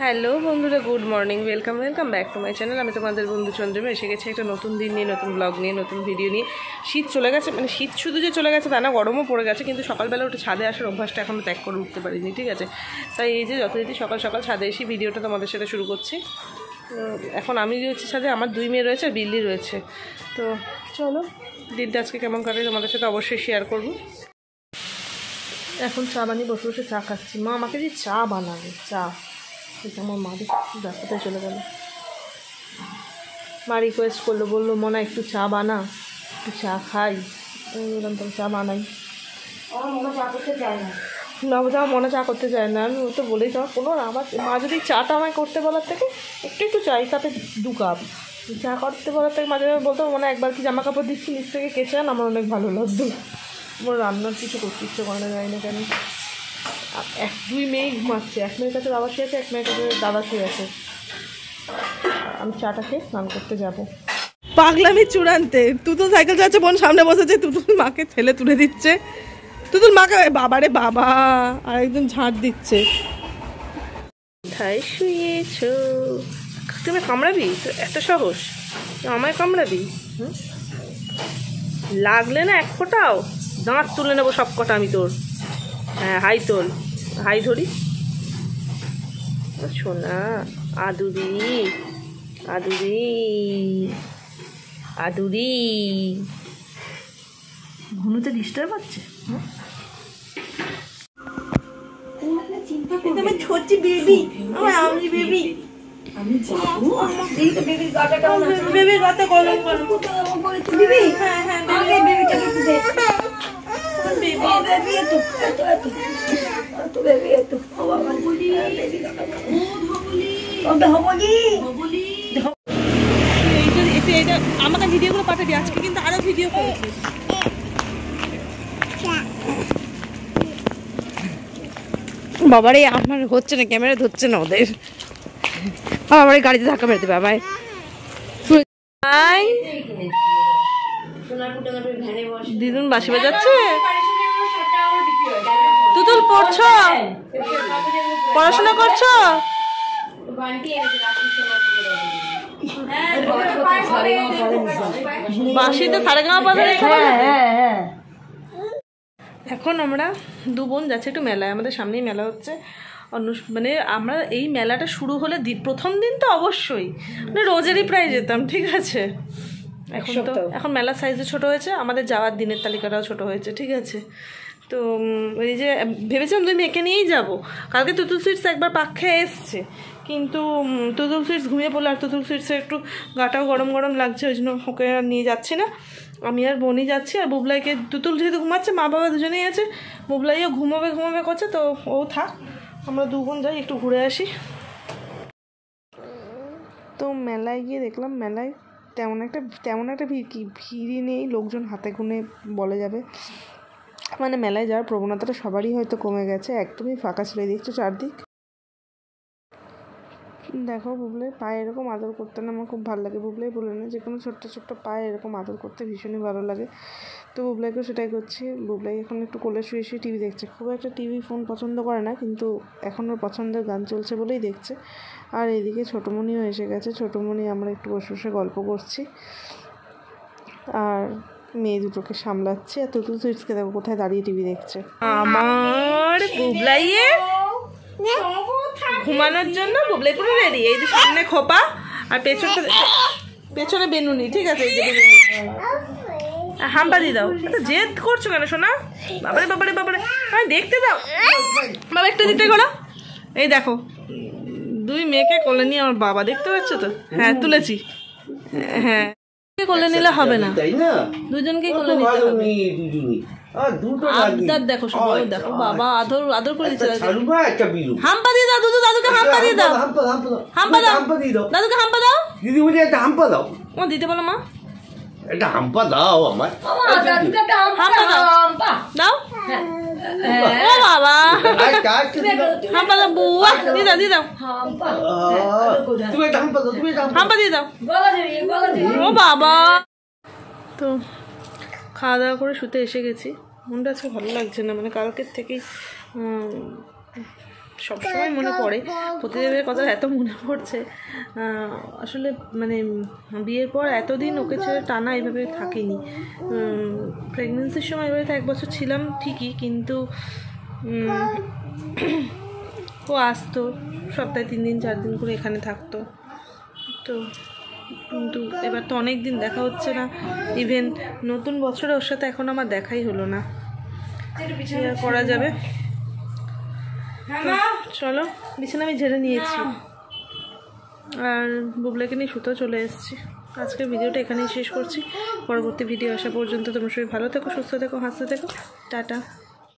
Hello বন্ধুরা, good morning, welcome back to my channel. আমি তোমাদের বন্ধু চন্দ্রমা এসে গেছি একটা নতুন দিন নিয়ে, নতুন ব্লগ নিয়ে, নতুন ভিডিও নিয়ে। শীত চলে গেছে, মানে শীত শুধু যে চলে গেছে তা না, গরমও পড়ে গেছে, কিন্তু সকালবেলা ওটা ছাদে আসার অভ্যাসটা এখনও ত্যাগ করে উঠতে পারিনি, ঠিক আছে। তাই এই যে যথারীতি সকাল সকাল ছাদে এসে ভিডিওটা তোমাদের সাথে শুরু করছি। এখন আমি রয়েছি ছাদে, আমার 2 মেয়ে রয়েছে আর বিল্লি রয়েছে। তো চলো দিনটা আজকে কেমন কাটে তোমাদের সাথে অবশ্যই শেয়ার করব। এখন চা বানিয়ে বসে বসে চা খাচ্ছি। মা আমাকে যে চা বানাবে, চা আমার মা দেখাতে চলে গেল। মা রিকোয়েস্ট করলো, বললো মনে একটু চা বানা, একটু চা খাই। আমি বললাম তাহলে চা বানাই। মনে চা করতে চায় না, মনে চা করতে চায় না। আমি ও তো বলেই যাওয়া কোনো না, আমার মা যদি চাটা আমায় করতে বলার থেকে একটু চাই, তাতে 2 কাপ চা করতে বলার থেকে মাঝে মাঝে বলতো মনে একবার কি জামা কাপড় দিচ্ছি নিচ থেকে কেচে আন, আমার অনেক ভালো লাগতো। আমার রান্নার কিছু করতে ইচ্ছে করে না, যায় না কেন। 2 মেয়েই ঘুমাচ্ছে, 1 মেয়ের কাছে বাবা শুয়ে আছে, 1 মেয়ের কাছে দাদা শুয়ে আছে। আমি চাটা খেয়ে স্নান করতে যাবো। পাগলামি চূড়ান্তে। তুতুল সাইকেল চালাচ্ছে, বোন সামনে বসেছে, তুতুল মাকে ঠেলে তুলে দিচ্ছে। তুতুল মাকে বাবারে বাবা, আর একজন ঝাঁট দিচ্ছে। কোথায় শুয়েছ? তুমি কামড়াবি? এত সাহস আমায় কামড়াবি? লাগলে না 1 ফোঁটাও, দাঁত তুলে নেবো সব কটা আমি তোর। হ্যাঁ হাই তোল, হাই ধরি। সোনা আদুরি আদুরি আদুরি। ঘুমোতে ডিস্টার্ব হচ্ছে? আমি ছোট্টি বেবি, আমি বেবি, আমি যাবো। এই তো বেবির গাটাটা আছে, বেবির গাতে গরম গরম বেবি। হ্যাঁ হ্যাঁ আগে বেবিটা একটু দে। বেবি বেবি তো তো বেবি তো ও বাবা বলি বেবি গাটা ও ধবলি ধবলি ধবলি। এটা আমাকে ভিডিওগুলো পাঠাবি, আজকে কিন্তু আরো ভিডিও করেছিস। বাবারে আমার হচ্ছে না, ক্যামেরা ধরছে না ওদের। আমার গাড়িতে ধাক্কা মেরে দেবে আমায়। দিদুন বাঁশি বাজাচ্ছে। তুতুল পড়ছো? পড়াশোনা করছো? বাঁশিতে সারেগামা পাধা। এখন আমরা 2 বোন যাচ্ছি একটু মেলায়। আমাদের সামনেই মেলা হচ্ছে। মানে আমরা এই মেলাটা শুরু হলে প্রথম দিন তো অবশ্যই মানে রোজেরই প্রায় যেতাম, ঠিক আছে। এখন মেলার সাইজে ছোট হয়েছে, আমাদের যাওয়ার দিনের তালিকাটাও ছোট হয়েছে, ঠিক আছে। তো এই যে ভেবেছিলাম 2 মেয়েকে নিয়েই যাবো। কালকে তুতুল সুইটস একবার পাক খেয়ে এসছে, কিন্তু তুতুল সুইটস ঘুমিয়ে পড়লো, আর তুতুল সুইটসের একটু গাটাও গরম গরম লাগছে, ওই জন্য ওকে আর নিয়ে যাচ্ছি না। আমি আর বোনই যাচ্ছি। আর বুবলাইকে, তুতুল যেহেতু ঘুমাচ্ছে, মা বাবা দুজনেই আছে, বুবলাইও ঘুমোবে করছে, তো ও থাক, আমরা 2 বোন যাই একটু ঘুরে আসি। তো মেলায় গিয়ে দেখলাম মেলায় তেমন একটা ভিড়ই নেই, লোকজন হাতে গুনে বলা যাবে। মানে মেলায় যাওয়ার প্রবণতাটা সবারই হয়তো কমে গেছে, একদমই ফাঁকা ছেড়ে দিচ্ছে চারদিক। দেখো বুবলাই পায়ে এরকম আদর করতে না আমার খুব ভালো লাগে। বুবলাই বলে না, যে কোনো ছোট্ট ছোট্ট পায়ে এরকম আদর করতে ভীষণই ভালো লাগে। তো বুবলাইকেও সেটাই করছি। বুবলাই এখন একটু কোলে শুয়ে শুয়ে টিভি দেখছে। খুব একটা টিভি ফোন পছন্দ করে না, কিন্তু এখন ওর পছন্দের গান চলছে বলেই দেখছে। আর এদিকে ছোটোমণিও এসে গেছে। ছোটোমণি আমরা একটু বসে বসে গল্প করছি, আর মেয়ে দুটোকে সামলাচ্ছে। আর তুতুল সুইটসকে দেখো কোথায় দাঁড়িয়ে টিভি দেখছে। আমার বুবলাইয়ে ঘুমানোর জন্য বুবলাই পুরো রেডি। এই যে সামনে খোপা আর পেছনে বেনুনি, ঠিক আছে। এই যে বেনুনি, হাম্পা দিয়ে দাও। জেদ করছো কেন সোনা? বাবারে বাবারে বাবারে, আমি দেখতে দাও বাবা, একটু দিকটা করো। এই দেখো 2 মেয়েকে কোলে নিয়ে আমার বাবা, দেখতে পাচ্ছ তো? হ্যাঁ তুলেছি। হ্যাঁ কোলে নিলে হবে না, দুজনকেই কোলে নিতে হবে। আবদার দেখো সবাই, দেখো বাবা আদর করে দিচ্ছে। হাম্পা দিয়ে দাও দুধু, দাদুকে হাম্পা দিয়ে দাও, হাম্পা দাও দাদুকে, হাম্পা দাও দিদি, বলি একটা হাম্পা দাও। ও দিতে বলো মা, একটা হাম্পা দাও আমার, হাম্পা দাও দাও। ও বাবা হাম্পা দাও, বুয়া দিয়ে দাও দিয়ে দাও, হাম্পা দিয়ে দাও। ও বাবা। তো খাওয়া দাওয়া করে শুতে এসে গেছি। মনটা আজকে ভালো লাগছে না, মানে কালকের থেকেই সবসময় মনে পড়ে, প্রতিদেবের কথা এত মনে পড়ছে। আসলে মানে বিয়ের পর এতদিন ওকে ছেড়ে টানা এভাবে থাকিনি। প্রেগনেন্সির সময় এবারে তো 1 বছর ছিলাম ঠিকই, কিন্তু ও আসতো সপ্তাহে 3 দিন 4 দিন করে এখানে থাকতো। তো কিন্তু এবার তো অনেক দিন দেখা হচ্ছে না, ইভেন নতুন বছরে ওর সাথে এখন আমার দেখাই হলো না, করা যাবে। চলো, বিছানা আমি ঝেড়ে নিয়েছি আর বুবলাকে নিয়ে শুতেও চলে এসেছি। আজকের ভিডিওটা এখানেই শেষ করছি। পরবর্তী ভিডিও আসা পর্যন্ত তোমরা সবাই ভালো থেকো, সুস্থ থেকো, হাসতে থেকো। টাটা।